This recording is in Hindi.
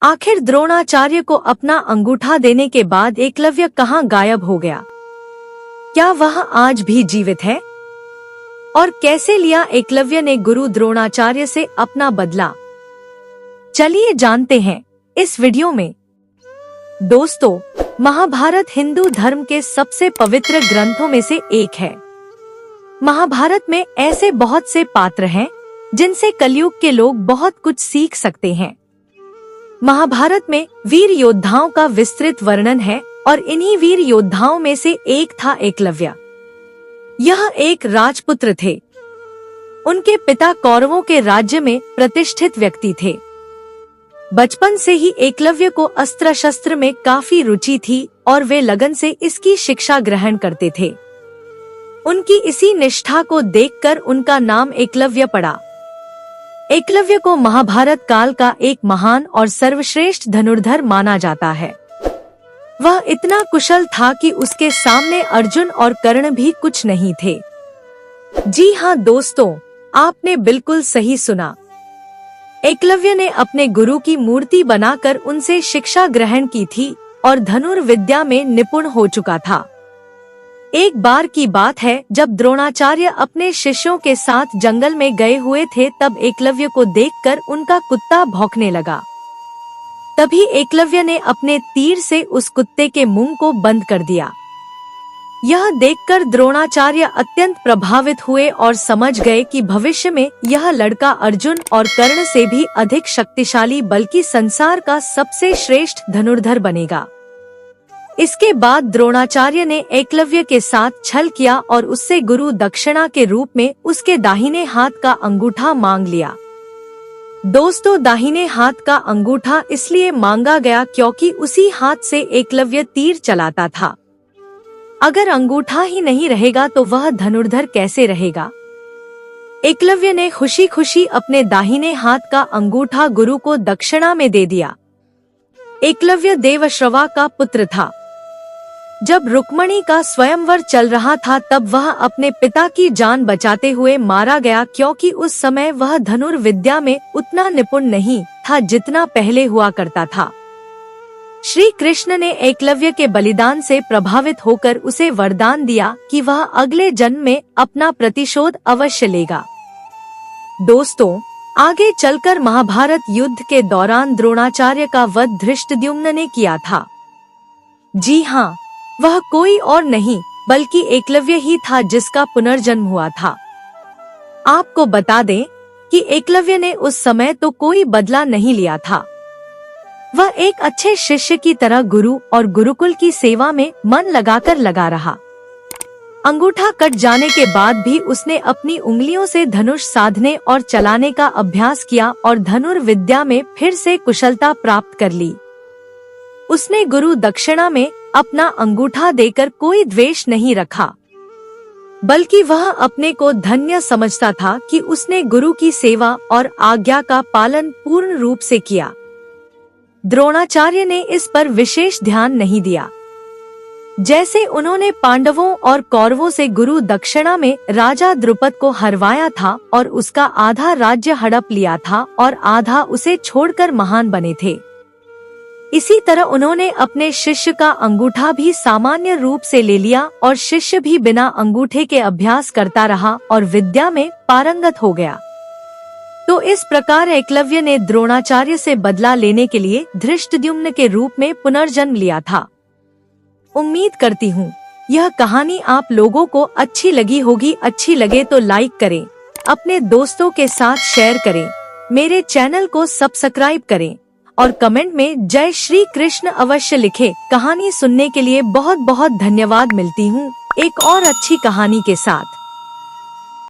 आखिर द्रोणाचार्य को अपना अंगूठा देने के बाद एकलव्य कहाँ गायब हो गया? क्या वह आज भी जीवित है? और कैसे लिया एकलव्य ने गुरु द्रोणाचार्य से अपना बदला? चलिए जानते हैं इस वीडियो में। दोस्तों, महाभारत हिंदू धर्म के सबसे पवित्र ग्रंथों में से एक है। महाभारत में ऐसे बहुत से पात्र हैं जिनसे कलयुग के लोग बहुत कुछ सीख सकते हैं। महाभारत में वीर योद्धाओं का विस्तृत वर्णन है और इन्हीं वीर योद्धाओं में से एक था एकलव्य। यह एक राजपुत्र थे। उनके पिता कौरवों के राज्य में प्रतिष्ठित व्यक्ति थे। बचपन से ही एकलव्य को अस्त्र शस्त्र में काफी रुचि थी और वे लगन से इसकी शिक्षा ग्रहण करते थे। उनकी इसी निष्ठा को देखकर उनका नाम एकलव्य पड़ा। एकलव्य को महाभारत काल का एक महान और सर्वश्रेष्ठ धनुर्धर माना जाता है। वह इतना कुशल था कि उसके सामने अर्जुन और कर्ण भी कुछ नहीं थे। जी हाँ दोस्तों, आपने बिल्कुल सही सुना। एकलव्य ने अपने गुरु की मूर्ति बनाकर उनसे शिक्षा ग्रहण की थी और धनुर्विद्या में निपुण हो चुका था। एक बार की बात है, जब द्रोणाचार्य अपने शिष्यों के साथ जंगल में गए हुए थे, तब एकलव्य को देखकर उनका कुत्ता भौंकने लगा। तभी एकलव्य ने अपने तीर से उस कुत्ते के मुंह को बंद कर दिया। यह देखकर द्रोणाचार्य अत्यंत प्रभावित हुए और समझ गए कि भविष्य में यह लड़का अर्जुन और कर्ण से भी अधिक शक्तिशाली, बल्कि संसार का सबसे श्रेष्ठ धनुर्धर बनेगा। इसके बाद द्रोणाचार्य ने एकलव्य के साथ छल किया और उससे गुरु दक्षिणा के रूप में उसके दाहिने हाथ का अंगूठा मांग लिया। दोस्तों, दाहिने हाथ का अंगूठा इसलिए मांगा गया क्योंकि उसी हाथ से एकलव्य तीर चलाता था। अगर अंगूठा ही नहीं रहेगा तो वह धनुर्धर कैसे रहेगा? एकलव्य ने खुशी खुशी अपने दाहिने हाथ का अंगूठा गुरु को दक्षिणा में दे दिया। एकलव्य देवश्रवा का पुत्र था। जब रुक्मणी का स्वयंवर चल रहा था, तब वह अपने पिता की जान बचाते हुए मारा गया, क्योंकि उस समय वह धनुर्विद्या में उतना निपुण नहीं था जितना पहले हुआ करता था। श्री कृष्ण ने एकलव्य के बलिदान से प्रभावित होकर उसे वरदान दिया कि वह अगले जन्म में अपना प्रतिशोध अवश्य लेगा। दोस्तों, आगे चलकर महाभारत युद्ध के दौरान द्रोणाचार्य का वध धृष्टद्युम्न ने किया था। जी हाँ, वह कोई और नहीं बल्कि एकलव्य ही था जिसका पुनर्जन्म हुआ था। आपको बता दें कि एकलव्य ने उस समय तो कोई बदला नहीं लिया था। वह एक अच्छे शिष्य की तरह गुरु और गुरुकुल की सेवा में मन लगाकर लगा रहा। अंगूठा कट जाने के बाद भी उसने अपनी उंगलियों से धनुष साधने और चलाने का अभ्यास किया और धनुर्विद्या में फिर से कुशलता प्राप्त कर ली। उसने गुरु दक्षिणा में अपना अंगूठा देकर कोई द्वेष नहीं रखा, बल्कि वह अपने को धन्य समझता था कि उसने गुरु की सेवा और आज्ञा का पालन पूर्ण रूप से किया। द्रोणाचार्य ने इस पर विशेष ध्यान नहीं दिया। जैसे उन्होंने पांडवों और कौरवों से गुरु दक्षिणा में राजा द्रुपद को हरवाया था और उसका आधा राज्य हड़प लिया था और आधा उसे छोड़कर महान बने थे, इसी तरह उन्होंने अपने शिष्य का अंगूठा भी सामान्य रूप से ले लिया और शिष्य भी बिना अंगूठे के अभ्यास करता रहा और विद्या में पारंगत हो गया। तो इस प्रकार एकलव्य ने द्रोणाचार्य से बदला लेने के लिए धृष्टद्युम्न के रूप में पुनर्जन्म लिया था। उम्मीद करती हूँ यह कहानी आप लोगों को अच्छी लगी होगी। अच्छी लगे तो लाइक करें, अपने दोस्तों के साथ शेयर करें, मेरे चैनल को सब्सक्राइब करें और कमेंट में जय श्री कृष्ण अवश्य लिखें। कहानी सुनने के लिए बहुत बहुत धन्यवाद। मिलती हूँ एक और अच्छी कहानी के साथ।